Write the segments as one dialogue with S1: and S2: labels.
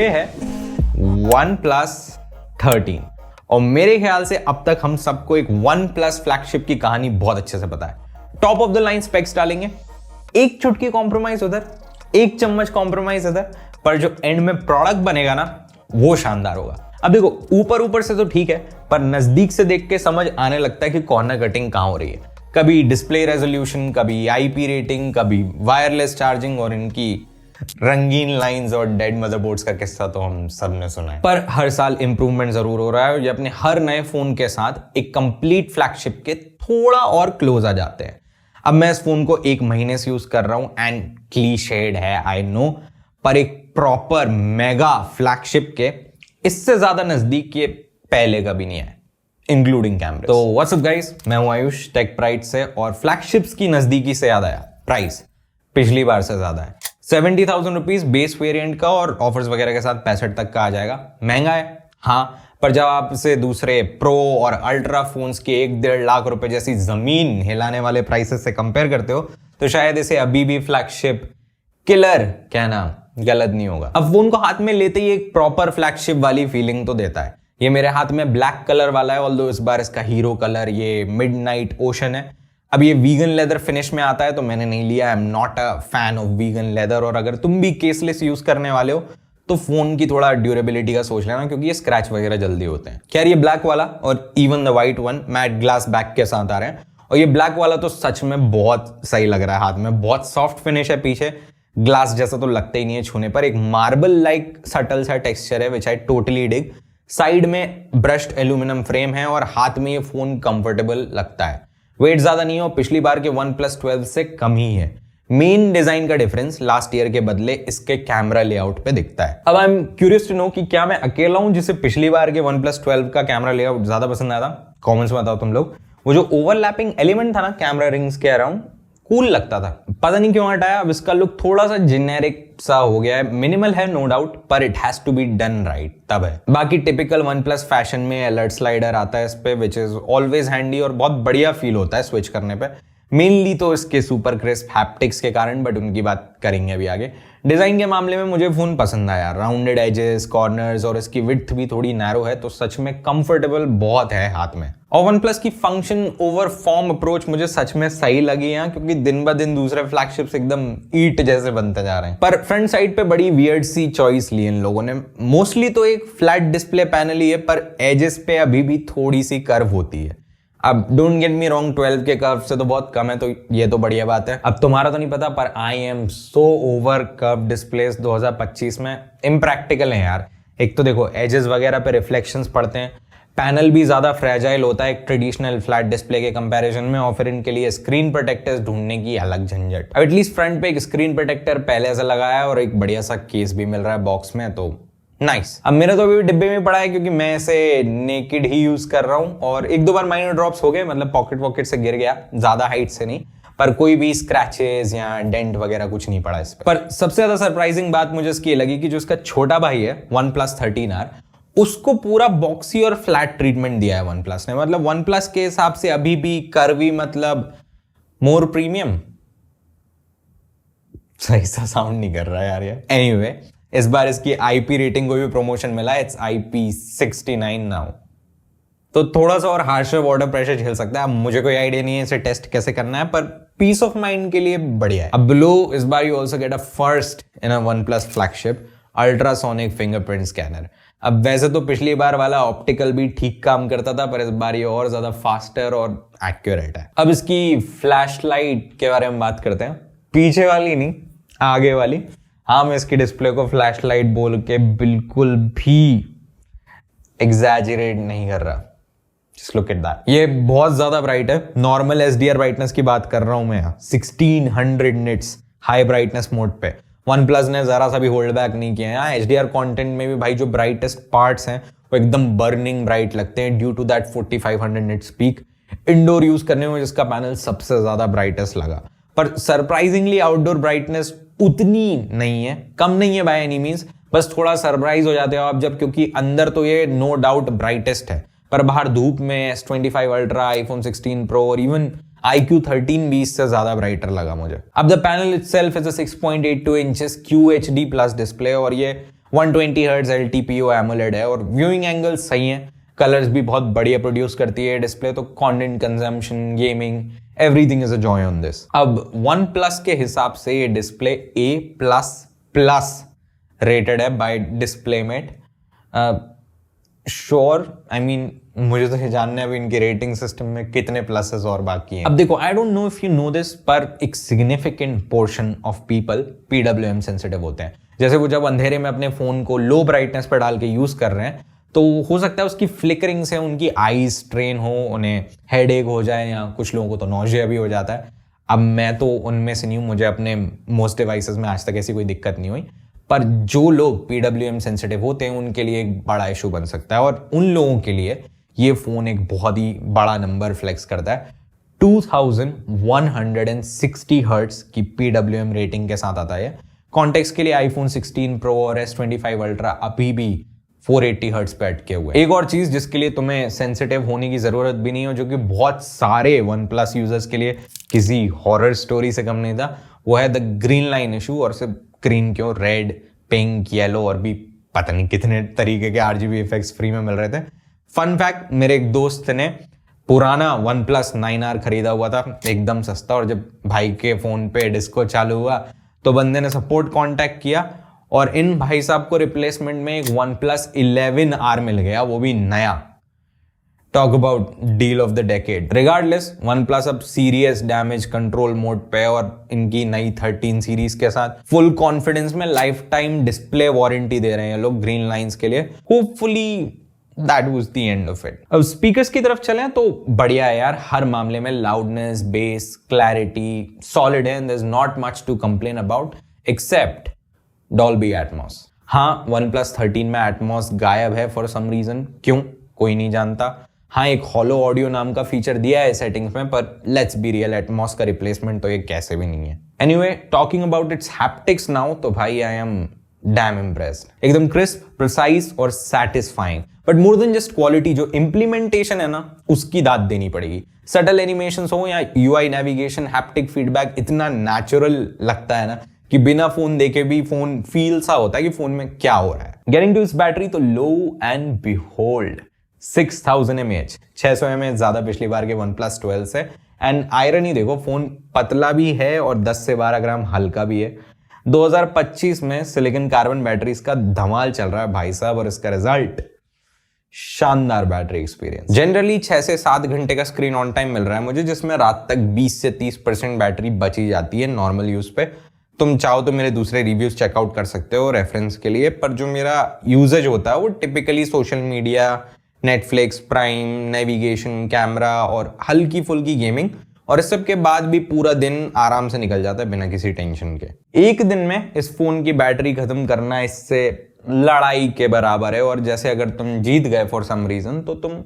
S1: ये है OnePlus 13 और मेरे ख्याल से अब तक हम सबको एक OnePlus फ्लैगशिप की कहानी बहुत अच्छे से पता है। Top of the line specs डालेंगे, एक चुटकी कॉम्प्रोमाइज उधर, एक चम्मच कॉम्प्रोमाइज उधर, पर जो एंड में प्रोडक्ट बनेगा ना वो शानदार होगा। अब देखो ऊपर से तो ठीक है, पर नजदीक से देख के समझ आने लगता है कि कॉर्नर कटिंग कहां हो रही है। कभी डिस्प्ले रेजोल्यूशन, कभी आईपी रेटिंग, कभी वायरलेस चार्जिंग और इनकी रंगीन लाइंस और डेड मदरबोर्ड्स का किस्सा तो हम सब ने सुना है। पर हर साल इंप्रूवमेंट जरूर हो रहा है और ये अपने हर नए फोन के साथ एक कंप्लीट फ्लैगशिप के थोड़ा और क्लोज आ जाते हैं। अब मैं इस फोन को 1 महीने से यूज कर रहा हूं एंड क्लीशेड है आई नो, पर एक प्रॉपर मेगा फ्लैगशिप के इससे ज्यादा नजदीक ये पहले कभी नहीं है, इंक्लूडिंग कैमरे। तो व्हाट्स अप गाइस, मैं हूं आयुष टेक प्राइड से और फ्लैगशिप्स की नजदीकी से याद आया, प्राइस पिछली बार से ज्यादा है। 70,000 रुपीज बेस वेरिएंट का और ऑफर्स वगैरह के साथ 65 तक का आ जाएगा। महंगा है हाँ, पर जब आप इसे दूसरे प्रो और अल्ट्रा फोन्स के 1-1.5 लाख रुपए जैसी जमीन हिलाने वाले प्राइसेस से कंपेयर करते हो तो शायद इसे अभी भी फ्लैगशिप किलर कहना गलत नहीं होगा। अब फोन को हाथ में लेते ही एक प्रॉपर फ्लैगशिप वाली फीलिंग तो देता है। ये मेरे हाथ में ब्लैक कलर वाला है, ऑल्दो इस बार इसका हीरो कलर ये मिडनाइट ओशन है। अब ये वीगन लेदर फिनिश में आता है तो मैंने नहीं लिया, I am not a fan of vegan leather. और अगर तुम भी केसलेस यूज करने वाले हो तो फोन की थोड़ा ड्यूरेबिलिटी का सोच लेना, क्योंकि ये स्क्रैच वगैरह जल्दी होते हैं। खैर ये ब्लैक वाला और even the white one matte glass back के साथ आ रहे हैं और ये ब्लैक वाला तो सच में बहुत सही लग रहा है हाथ में। बहुत सॉफ्ट फिनिश है, पीछे ग्लास जैसा तो लगता ही नहीं है छूने पर, एक मार्बल लाइक सटल सा टेक्सचर है विच आई टोटली डिग। साइड में ब्रश्ड एल्यूमिनियम फ्रेम है और हाथ में ये फोन कंफर्टेबल लगता है। वेट ज्यादा नहीं है और पिछली बार के OnePlus 12 से कम ही है। मेन डिजाइन का डिफरेंस लास्ट ईयर के बदले इसके कैमरा लेआउट पे दिखता है। अब I am curious to know कि क्या मैं अकेला हूं जिसे पिछली बार के OnePlus 12 का कैमरा लेआउट ज्यादा पसंद आया था? कमेंट्स में बताओ तुम लोग। वो जो ओवरलैपिंग एलिमेंट था ना कैमरा रिंग्स के अराउंड, कूल लगता था, पता नहीं क्यों हटाया। अब इसका लुक थोड़ा सा जेनेरिक सा हो गया है। मिनिमल है नो डाउट, पर it has to be done right तब है। बाकी टिपिकल OnePlus फैशन में अलर्ट स्लाइडर आता है इस पे, विच इज ऑलवेज हैंडी और बहुत बढ़िया फील होता है स्विच करने पे। मेनली तो इसके सुपर क्रिस्प हैप्टिक्स के कारण, बट उनकी बात करेंगे अभी आगे। डिजाइन के मामले में मुझे फोन पसंद आया, राउंडेड एजेस, कॉर्नर्स और इसकी विड्थ भी थोड़ी नैरो है तो सच में कंफर्टेबल बहुत है हाथ में। और OnePlus की फंक्शन ओवर फॉर्म अप्रोच मुझे सच में सही लगी है, क्योंकि दिन ब दिन दूसरे फ्लैगशिप्स एकदम ईट जैसे बनते जा रहे हैं। पर फ्रंट साइड पे बड़ी वियर्ड सी चॉइस ली इन लोगों ने। मोस्टली तो एक फ्लैट डिस्प्ले पैनल ही है, पर एजेस पे अभी भी थोड़ी सी कर्व होती है। अब डोंट गेट मी रॉन्ग, 12 के कर्व से तो बहुत कम है, तो ये तो बढ़िया बात है। अब तुम्हारा तो नहीं पता, पर I am so over curve displace 2025 में। इम्प्रैक्टिकल है यार। एक तो देखो एजेस वगैरह पे रिफ्लेक्शंस पड़ते हैं, पैनल भी ज्यादा फ्रेजाइल होता है एक ट्रेडिशनल फ्लैट डिस्प्ले के कंपैरिजन में, और फिर इनके लिए स्क्रीन प्रोटेक्टर्स ढूंढने की अलग झंझट। अब एटलीस्ट फ्रंट पे एक स्क्रीन प्रोटेक्टर पहले से लगाया है और एक बढ़िया सा केस भी मिल रहा है बॉक्स में, तो नाइस। अब मेरा तो अभी डिब्बे में पड़ा है क्योंकि मैं इसे नेकेड ही यूज कर रहा हूं और 1-2 बार माइनर ड्रॉप्स हो गए, मतलब पॉकेट से गिर गया, ज्यादा हाइट से नहीं, पर कोई भी स्क्रैचेस या डेंट वगैरह कुछ नहीं पड़ा इस पर सबसे ज्यादा सरप्राइजिंग बात मुझे इसकी लगी कि जो इसका छोटा भाई है OnePlus 13R, उसको पूरा बॉक्सी और फ्लैट ट्रीटमेंट दिया है OnePlus ने। मतलब OnePlus के हिसाब से अभी भी कर्वी, मतलब मोर प्रीमियम। सही सा साउंड नहीं कर रहा यार ये। एनीवे, इस बार इसकी आईपी रेटिंग को भी प्रमोशन मिला, इट्स IP69 नाउ, तो थोड़ा सा और हार्शर वाटर प्रेशर झेल सकता है। अब मुझे कोई आइडिया नहीं है इसे टेस्ट कैसे करना है, पर पीस ऑफ माइंड के लिए बढ़िया है। अब बिलो इस बार you also get a first in a OnePlus flagship ultrasonic fingerprint scanner. अब वैसे तो पिछली बार वाला ऑप्टिकल भी ठीक काम करता था, पर इस बार ये और ज्यादा फास्टर और एक्यूरेट है। अब इसकी फ्लैश लाइट के बारे में बात करते हैं, पीछे वाली नहीं आगे वाली। हाँ, मैं इसकी डिस्प्ले को फ्लैश लाइट बोल के बिल्कुल भी एग्जैजरेट नहीं कर रहा। Just look at that. ये बहुत ज्यादा ब्राइट है। नॉर्मल SDR ब्राइटनेस की बात कर रहा हूं मैं यहाँ, 1600 निट्स हाई ब्राइटनेस मोड पे। OnePlus ने जरा सा भी होल्ड बैक नहीं किया है। यहाँ HDR कंटेंट में भी भाई जो ब्राइटेस्ट पार्ट्स हैं वो एकदम बर्निंग ब्राइट लगते हैं due to that 4500 nits peak. Indoor use करने में जिसका पैनल सबसे ज्यादा ब्राइटेस्ट लगा, पर सरप्राइजिंगली आउटडोर ब्राइटनेस उतनी नहीं है, कम नहीं है बाय एनी मींस। बस थोड़ा सरप्राइज हो जाते हो आप जब, क्योंकि अंदर तो ये नो डाउट ब्राइटेस्ट है, पर बाहर धूप में S25 अल्ट्रा, iPhone 16 Pro और इवन iQOO 13 भी इससे ज्यादा ब्राइटर लगा मुझे। अब the panel itself is a 6.82 inches QHD+ display और ये 120 हर्ट्ज LTPO AMOLED है और व्यूइंग एंगल सही है, कलर्स भी बहुत बढ़िया प्रोड्यूस करती है डिस्प्ले, तो content consumption, gaming, everything is a joy on this. अब OnePlus के हिसाब से ये डिस्प्ले A++ रेटेड है बाय डिस्प्लेमेट। श्योर, आई मीन मुझे तो ये जानना है अभी इनके रेटिंग सिस्टम में कितने प्लसेस और बाकी हैं। अब देखो, I don't know if you know this, पर एक significant portion of people PWM sensitive होते हैं। जैसे वो जब अंधेरे में अपने फोन को लो ब्राइटनेस पर डाल के यूज कर रहे हैं, तो हो सकता है उसकी फ्लिकरिंग से उनकी आईज स्ट्रेन हो, उन्हें हेडेक हो जाए, या कुछ लोगों को तो नॉजिया भी हो जाता है। अब मैं तो उनमें से नहीं हूं, मुझे अपने मोस्ट डिवाइसेस में आज तक ऐसी कोई दिक्कत नहीं हुई, पर जो लोग PWM सेंसिटिव होते हैं उनके लिए एक बड़ा इशू बन सकता है, और उन लोगों के लिए ये फोन एक बहुत ही बड़ा नंबर फ्लेक्स करता है। 2160 हर्ट्ज की PWM रेटिंग के साथ आता है। कॉन्टेक्स्ट के लिए iPhone 16 Pro और S25 Ultra अभी भी 480 हर्ट्ज पे अटके हुए। एक और चीज जिसके लिए तुम्हें सेंसिटिव होने की जरूरत भी नहीं हो, जो कि बहुत सारे OnePlus यूजर्स के लिए किसी हॉरर स्टोरी से कम नहीं था, वो है द ग्रीन लाइन इशू। और सिर्फ ग्रीन क्यों, रेड, पिंक, येलो और भी पता नहीं कितने तरीके के RGB इफेक्ट्स फ्री में मिल रहे थे। फन फैक्ट, मेरे एक दोस्त ने पुराना OnePlus 9R खरीदा हुआ था एकदम सस्ता, और जब भाई के फोन पे डिस्को चालू हुआ तो बंदे ने सपोर्ट कांटेक्ट किया और इन भाई साहब को रिप्लेसमेंट में एक OnePlus 11R मिल गया, वो भी नया। Talk about deal of the decade. Regardless, OnePlus अब सीरियस डैमेज कंट्रोल मोड पे और इनकी नई 13 सीरीज के साथ फुल कॉन्फिडेंस में लाइफ टाइम डिस्प्ले वारंटी दे रहे हैं लोग ग्रीन लाइंस के लिए। Hopefully that was the end of it. अब स्पीकर्स की तरफ चलें तो बढ़िया है यार, हर मामले में लाउडनेस, बेस, क्लैरिटी सॉलिड है, and there is not much to complain about except Dolby Atmos. हाँ, OnePlus 13 में एटमॉस गायब है फॉर सम रीजन, क्यों कोई नहीं जानता। हाँ, एक हॉलो ऑडियो नाम का फीचर दिया है सेटिंग्स में, पर लेट्स बी रियल, एटमॉस का रिप्लेसमेंट तो ये कैसे भी नहीं है। Anyway, talking about it's haptics now, तो भाई आई एम डैम इम्प्रेस्ड। एकदम क्रिस्प, प्रिसाइज और satisfying. But more than just quality, जो इंप्लीमेंटेशन है ना, उसकी दाद देनी पड़ेगी। सटल एनिमेशंस हो या UI नेविगेशन, हैप्टिक फीडबैक इतना नेचुरल लगता है ना कि बिना फोन देखे भी फोन फील सा होता है कि फोन में क्या हो रहा है। गेटिंग टू इस बैटरी, तो लो एंड बिहोल्ड 6000 mAh, 600 mAh ज्यादा पिछली बार के OnePlus 12 से। एंड आयरन ही देखो, फोन पतला भी है और 10 से 12 ग्राम हल्का भी है। 2025 में सिलिकॉन कार्बन बैटरीज का धमाल चल रहा है भाई साहब, और इसका रिजल्ट शानदार बैटरी एक्सपीरियंस। जनरली 6 से 7 घंटे का स्क्रीन ऑन टाइम मिल रहा है मुझे, जिसमें रात तक 20 से 30% बैटरी बची जाती है नॉर्मल यूज पे। तुम चाहो तो मेरे दूसरे रिव्यूज चेकआउट कर सकते हो रेफरेंस के लिए, पर जो मेरा यूजेज होता है वो typically social media, Netflix, prime, navigation, camera और हल्की फुल्की गेमिंग, और इस सब के बाद भी पूरा दिन आराम से निकल जाता है बिना किसी टेंशन के। एक दिन में इस फोन की बैटरी खत्म करना इससे लड़ाई के बराबर है, और जैसे अगर तुम जीत गए फॉर सम रीजन, तो तुम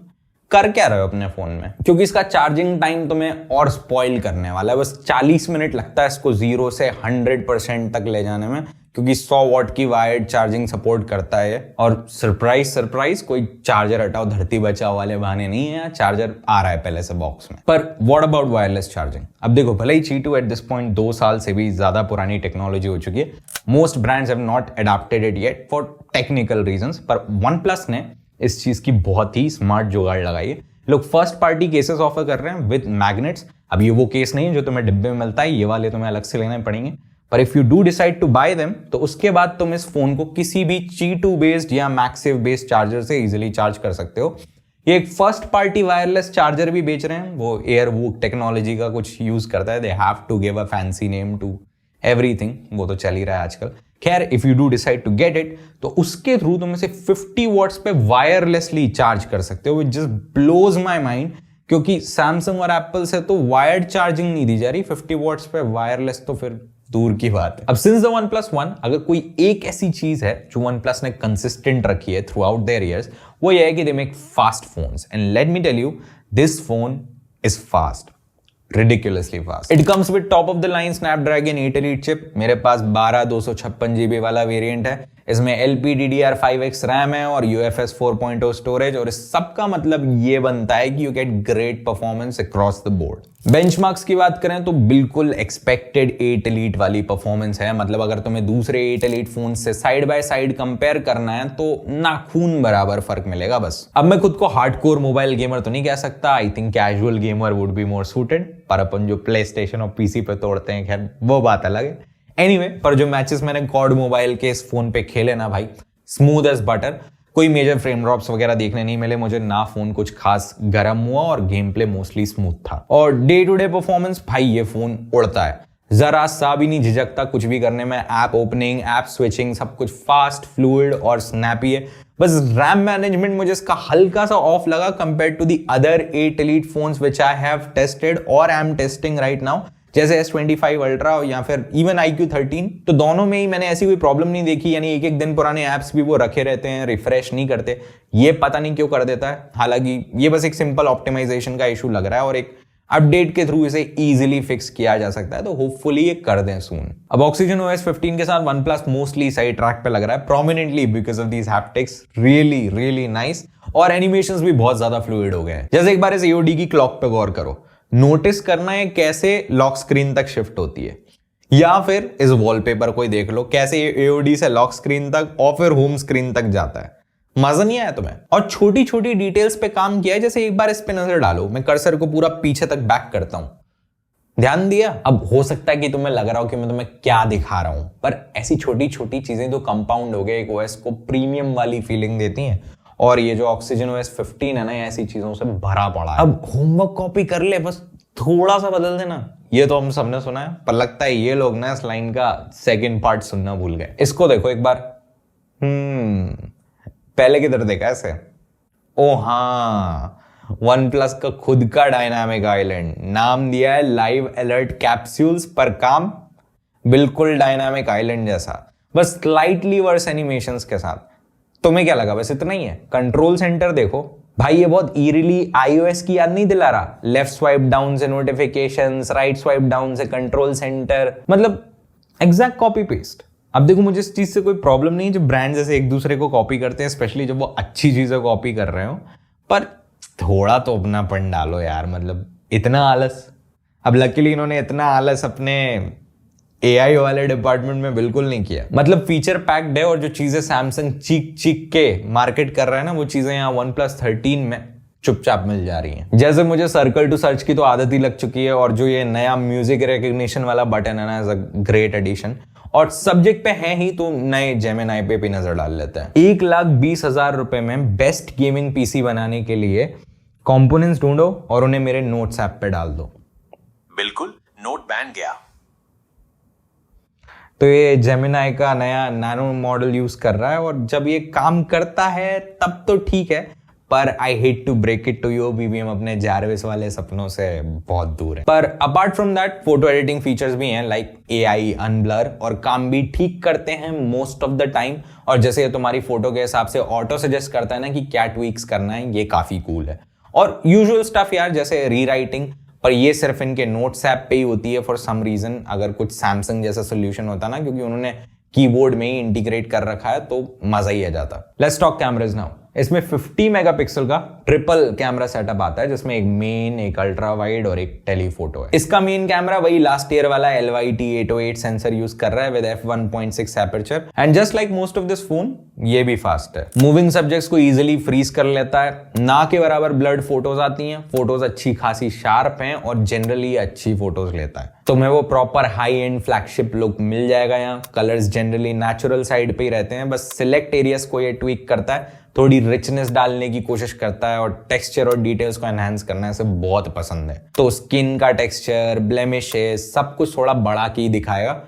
S1: कर क्या रहे हो अपने फोन में, क्योंकि इसका चार्जिंग टाइम तुम्हें और स्पॉइल करने वाला है। बस 40 मिनट लगता है इसको 0 से 100% तक ले जाने में, क्योंकि 100 वॉट की वायर्ड चार्जिंग सपोर्ट करता है। और सरप्राइज, कोई चार्जर हटाओ धरती बचाओ वाले बहाने नहीं है, चार्जर आ रहा है पहले से बॉक्स में। पर व्हाट अबाउट वायरलेस चार्जिंग? अब देखो, भले ही Qi2 एट दिस पॉइंट 2 साल से भी ज्यादा पुरानी टेक्नोलॉजी हो चुकी है, most brands have not adopted it yet for technical reasons, पर OnePlus ने इस चीज की बहुत ही स्मार्ट जुगाड़ लगाई है। लोग फर्स्ट पार्टी केसेस ऑफर कर रहे हैं विद मैग्नेट्स। अब ये वो केस नहीं है जो तुम्हें डिब्बे में मिलता है, ये वाले तुम्हें अलग से लेने पड़ेंगे। पर if you do decide to buy them, तो उसके बाद तुम इस फोन को किसी भी Qi2 बेस्ड या मैक्सिव बेस्ड चार्जर से इजीली चार्ज कर सकते हो। ये एक फर्स्ट पार्टी वायरलेस चार्जर भी बेच रहे हैं, वो एयरवूक टेक्नोलॉजी का कुछ यूज करता है। They have to give a fancy name to everything, वो तो चल ही रहा है आजकल। खैर, if you do decide to get it, तो उसके थ्रू तुम इसे 50 वॉट्स पे वायरलेसली चार्ज कर सकते हो, which just blows my mind, क्योंकि सैमसंग और एप्पल से तो वायर्ड चार्जिंग नहीं दी जा रही, 50 वॉट्स पे वायरलेस तो फिर दूर की बात है। अब सिंस द OnePlus 1, अगर कोई एक ऐसी चीज है जो OnePlus ने कंसिस्टेंट रखी है थ्रू आउट देयर ईयर्स, वो ये है कि they make fast phones, and let me tell you, this phone is fast, ridiculously fast. It comes with top of the line Snapdragon 8 Elite chip. मेरे पास 12 256 GB वाला variant है। इसमें LPDDR5X RAM है और UFS 4.0 स्टोरेज, और इस सब का मतलब ये बनता है कि you get great performance across the board. Benchmarks की बात करें तो बिल्कुल एक्सपेक्टेड 8 एलीट वाली परफॉर्मेंस है। मतलब अगर तुम्हें दूसरे 8 एलीट फोन से साइड बाय साइड कंपेयर करना है तो नाखून बराबर फर्क मिलेगा बस। अब मैं खुद को हार्डकोर मोबाइल गेमर तो नहीं कह सकता, I think casual gamer would be more suited, पर अपन जो प्ले स्टेशन और पीसी पे तोड़ते हैं खैर वो बात अलग है। एनीवे, पर जो मैचेस मैंने कॉड मोबाइल के इस फोन पे खेले ना भाई, स्मूथ एज बटर, कोई मेजर फ्रेम ड्रॉप्स वगैरह देखने नहीं मिले मुझे, ना फोन कुछ खास गर्म हुआ और गेम प्ले मोस्टली स्मूथ था। और डे टू डे परफॉर्मेंस भाई ये फोन उड़ता है, जरा सा भी नहीं झिझकता कुछ भी करने में। ऐप ओपनिंग, ऐप स्विचिंग, सब कुछ फास्ट, फ्लूइड और स्नैपी है। बस रैम मैनेजमेंट मुझे इसका हल्का सा ऑफ लगा compare to the other 8 elite phones which I have tested और I am testing right now, जैसे S25 अल्ट्रा या फिर इवन iQ13। तो दोनों में ही मैंने ऐसी कोई प्रॉब्लम नहीं देखी, यानी एक एक दिन पुराने ऐप्स भी वो रखे रहते हैं, रिफ्रेश नहीं करते। ये पता नहीं क्यों कर देता है, हालांकि ये बस एक सिंपल ऑप्टिमाइजेशन का इशू लग रहा है और एक अपडेट के थ्रू इसे इजीली फिक्स किया जा सकता है, तो होपफुली ये कर दें सून। अब Oxygen OS 15 के साथ OnePlus मोस्टली सही ट्रैक पे लग रहा है, prominently because of these haptics, really nice, और एनिमेशंस भी बहुत ज्यादा फ्लूइड हो गए हैं। जैसे एक बार इस AOD की क्लॉक पे गौर करो, नोटिस करना है कैसे लॉक स्क्रीन तक शिफ्ट होती है, या फिर इस वॉलपेपर को ही देख लो कैसे ये AOD से लॉक स्क्रीन तक और फिर होम स्क्रीन तक जाता है। मजा नहीं आया तुम्हें? और छोटी छोटी डिटेल्स पे काम किया है, जैसे एक बार इस पे नजर डालो, मैं कर्सर को पूरा पीछे तक बैक करता हूं, ध्यान दिया? अब हो सकता है कि तुम्हें लग रहा हो कि मैं तुम्हें क्या दिखा रहा हूं, पर ऐसी छोटी छोटी चीजें तो कंपाउंड हो गए एक OS को प्रीमियम वाली फीलिंग देती हैं, और ये जो Oxygen OS 15 है ना, ऐसी चीजों से भरा पड़ा है। अब होमवर्क कॉपी कर ले, बस थोड़ा सा बदल देना। ये तो हम सबने सुना है, पर लगता है ये लोग ना इस लाइन का सेकंड पार्ट सुनना भूल गए। इसको देखो एक बार, पहले किधर देखा ऐसे? ओ हाँ, OnePlus का खुद का डायनामिक आइलैंड, नाम दिया है लाइव अलर्ट कैप्सूल्स, पर काम बिल्कुल डायनामिक आइलैंड जैसा, बस स्लाइटली वर्स एनिमेशंस के साथ। तुम्हें क्या लगा? बस इतना ही है। कंट्रोल सेंटर देखो भाई, ये बहुत ईरिली iOS की याद नहीं दिला रहा? लेफ्ट स्वाइप डाउन से नोटिफिकेशंस, राइट स्वाइप डाउन से कंट्रोल सेंटर, मतलब एग्जैक्ट कॉपी पेस्ट। अब देखो, मुझे इस चीज से कोई प्रॉब्लम नहीं जब ब्रांड जैसे एक दूसरे को कॉपी करते हैं, स्पेशली जब वो अच्छी चीजें कॉपी कर रहे हो, पर थोड़ा तो अपनापन डालो यार। मतलब इतना आलस, अब लकीली इन्होंने इतना आलस अपने AI वाले डिपार्टमेंट में बिल्कुल नहीं किया। मतलब फीचर पैक्ड है, और जो चीजें सैमसंग चीख के मार्केट कर रहा है ना, वो चीजें यहाँ OnePlus 13 में चुपचाप मिल जा रही हैं। जैसे मुझे सर्कल टू सर्च की तो आदत ही लग चुकी है, और जो ये नया म्यूजिक रिकग्निशन वाला बटन है ना, इज अ ग्रेट एडिशन। और सब्जेक्ट पे है ही तो नए जेमिनी पे भी नजर डाल लेते हैं। 1,20,000 रुपए में बेस्ट गेमिंग PC बनाने के लिए कंपोनेंट्स ढूंढो और उन्हें मेरे नोट्स ऐप पे डाल दो।
S2: बिल्कुल, नोट बैन गया।
S1: तो ये जेमिनी का नया नैनो मॉडल यूज कर रहा है, और जब ये काम करता है तब तो ठीक है, पर I hate to break it to you, BBM अपने जारविस वाले सपनों से बहुत दूर है। पर apart from that photo editing features भी हैं, लाइक AI अनब्लर, और काम भी ठीक करते हैं मोस्ट ऑफ द टाइम। और जैसे ये तुम्हारी फोटो के हिसाब से ऑटो सजेस्ट करता है ना कि क्या ट्वीक्स करना है, ये काफी कूल है। और यूजुअल स्टफ यार, जैसे रीराइटिंग, पर ये सिर्फ इनके नोट्स ऐप पे ही होती है फॉर सम रीजन। अगर कुछ सैमसंग जैसा सोल्यूशन होता ना, क्योंकि उन्होंने कीबोर्ड में ही इंटीग्रेट कर रखा है, तो मजा ही आ जाता। Let's talk cameras now. इसमें 50 मेगापिक्सल का ट्रिपल कैमरा सेटअप आता है, जिसमें एक मेन, एक अल्ट्रा वाइड और एक टेलीफोटो है। इसका मेन कैमरा वही लास्ट ईयर वाला LYT-808 सेंसर यूज कर रहा है with f1.6 aperture, and just like most of this phone, ये भी फास्ट है। मूविंग सब्जेक्ट्स को इजिली फ्रीज कर लेता है, ना के बराबर ब्लर्ड फोटोज आती हैं, फोटोज अच्छी खासी शार्प हैं, और जनरली अच्छी फोटोज लेता है। तुम्हें वो proper high end flagship look मिल जाएगा यहाँ। कलर्स जनरली नेचुरल साइड पे ही रहते हैं, बस सिलेक्ट एरियाज को ये ट्वीक करता है, थोड़ी रिचनेस डालने की कोशिश करता है, और टेक्सचर और डिटेल्स को एनहांस करना इसे बहुत पसंद है। तो स्किन का टेक्सचर, ब्लेमिशेस, सब कुछ थोड़ा बड़ा की दिखाएगा।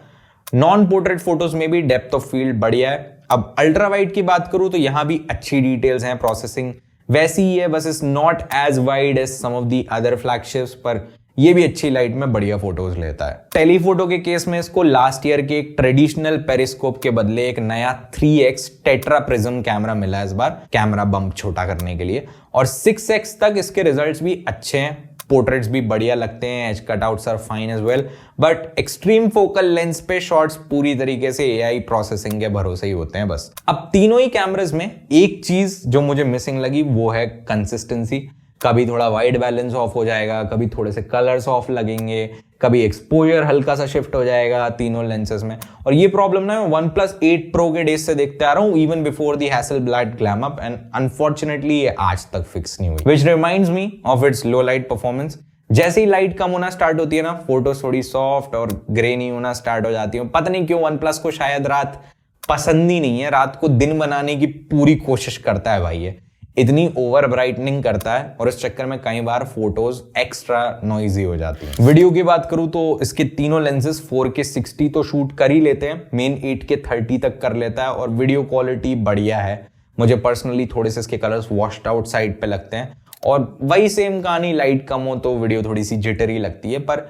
S1: नॉन पोर्ट्रेट फोटोज में भी डेप्थ ऑफ फील्ड बढ़िया है। अब अल्ट्रा वाइड की बात करूं तो यहां भी अच्छी डिटेल्स हैं, प्रोसेसिंग वैसी ही है, बस is not as wide as some of the other flagships, पर ये भी अच्छी लाइट में बढ़िया फोटोज लेता है। टेलीफोटो के केस में इसको लास्ट ईयर के एक ट्रेडिशनल पेरिस्कोप के बदले एक नया 3x टेट्रा प्रिज्म कैमरा मिला है इस बार, कैमरा बम्प छोटा करने के लिए, और 6x तक इसके रिजल्ट्स भी अच्छे हैं। पोर्ट्रेट्स भी बढ़िया लगते हैं, as cutouts are fine as well, but extreme focal lens पे शॉट्स पूरी तरीके से एआई प्रोसेसिंग के भरोसे ही होते हैं बस। अब तीनों ही कैमरास में एक चीज जो मुझे मिसिंग लगी वो है कंसिस्टेंसी। कभी थोड़ा वाइट बैलेंस ऑफ हो जाएगा, कभी थोड़े से कलर्स ऑफ लगेंगे, कभी एक्सपोजर हल्का सा शिफ्ट हो जाएगा तीनों लेंसेज में। और ये प्रॉब्लम ना मैं OnePlus 8 Pro के डेज से देखते आ रहा हूं, even before the Hasselblad glam up, and unfortunately ये आज तक फिक्स नहीं हुई, which reminds me of its low light performance. जैसे ही लाइट कम होना स्टार्ट होती है ना, फोटोज थोड़ी सॉफ्ट और ग्रेनी होना स्टार्ट हो जाती है। पता नहीं क्यों OnePlus को शायद रात पसंद ही नहीं है, रात को दिन बनाने की पूरी कोशिश करता है भाई ये, इतनी ओवर ब्राइटनिंग करता है और इस चक्कर में कई बार फोटोज एक्स्ट्रा नॉइजी हो जाती हैं। वीडियो की बात करूं तो इसके तीनों लेंसेज 4K 60 तो शूट कर ही लेते हैं, मेन 8K 30 तक कर लेता है और वीडियो क्वालिटी बढ़िया है। मुझे पर्सनली थोड़े से इसके कलर्स वॉश्ड आउट साइड पे लगते हैं और वही सेम कहानी, लाइट कम हो तो वीडियो थोड़ी सी जिटरी लगती है, पर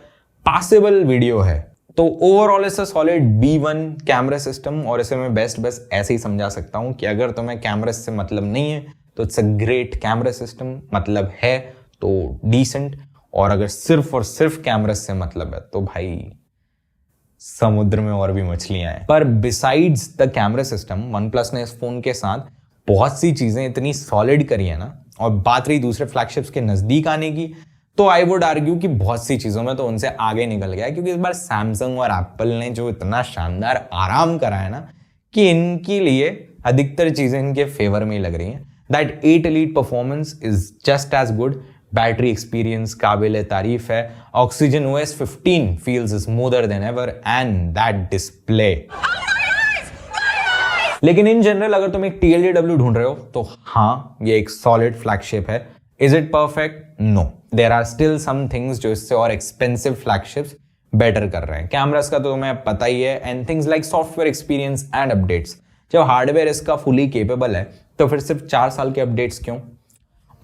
S1: पासेबल वीडियो है। तो overall it's a solid B1 camera system और इसे मैं बेस्ट ऐसे ही समझा सकता हूं कि अगर तुम्हें कैमरा से मतलब नहीं है तो it's a great camera system, मतलब है तो डिसेंट, और अगर सिर्फ और सिर्फ कैमरा से मतलब है तो भाई समुद्र में और भी मछलियां हैं। पर besides the camera system OnePlus ने इस फोन के साथ बहुत सी चीजें इतनी सॉलिड करी है ना, और बात रही दूसरे फ्लैगशिप्स के नजदीक आने की, तो आई वुड आर्ग्यू कि बहुत सी चीजों में तो उनसे आगे निकल गया, क्योंकि इस बार सैमसंग और एप्पल ने जो इतना शानदार आराम करा है ना कि इनके लिए अधिकतर चीजें इनके फेवर में ही लग रही हैं। That 8 Elite performance is just as good. Battery experience काबिल तारीफ है। Oxygen OS 15 feels smoother than ever and that display. लेकिन इन जनरल अगर तुम एक TLDW ढूंढ रहे हो तो हाँ, ये एक सॉलिड फ्लैगशिप है। Is it perfect? No. There are still some things जो इससे और एक्सपेंसिव फ्लैगशिप्स बेटर कर रहे हैं। कैमरास का तो तुम्हें पता ही है, and things like software experience and updates. जब हार्डवेयर इसका फुली केपेबल है तो फिर सिर्फ 4 साल के अपडेट्स क्यों?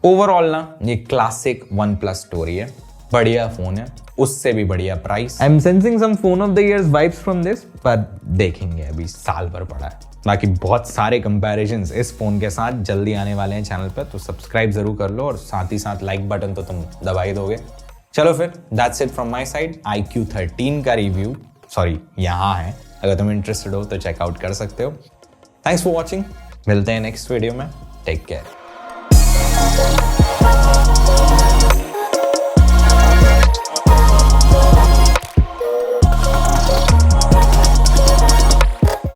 S1: ओवरऑल ना ये क्लासिक OnePlus स्टोरी है, बढ़िया फोन है, उससे भी बढ़िया price. I am sensing some phone of the years vibes from this, पर देखेंगे, अभी साल भर पड़ा है। बाकी बहुत सारे कंपैरिजंस इस फोन के साथ जल्दी आने वाले हैं चैनल पर, तो सब्सक्राइब जरूर कर लो और साथ ही साथ लाइक बटन तो तुम दबा ही दोगे। चलो फिर, that's it from my side. iQOO 13 का रिव्यू यहाँ है, अगर तुम इंटरेस्टेड हो तो चेकआउट कर सकते हो। थैंक्स फॉर वॉचिंग, मिलते हैं नेक्स्ट वीडियो में, टेक केयर।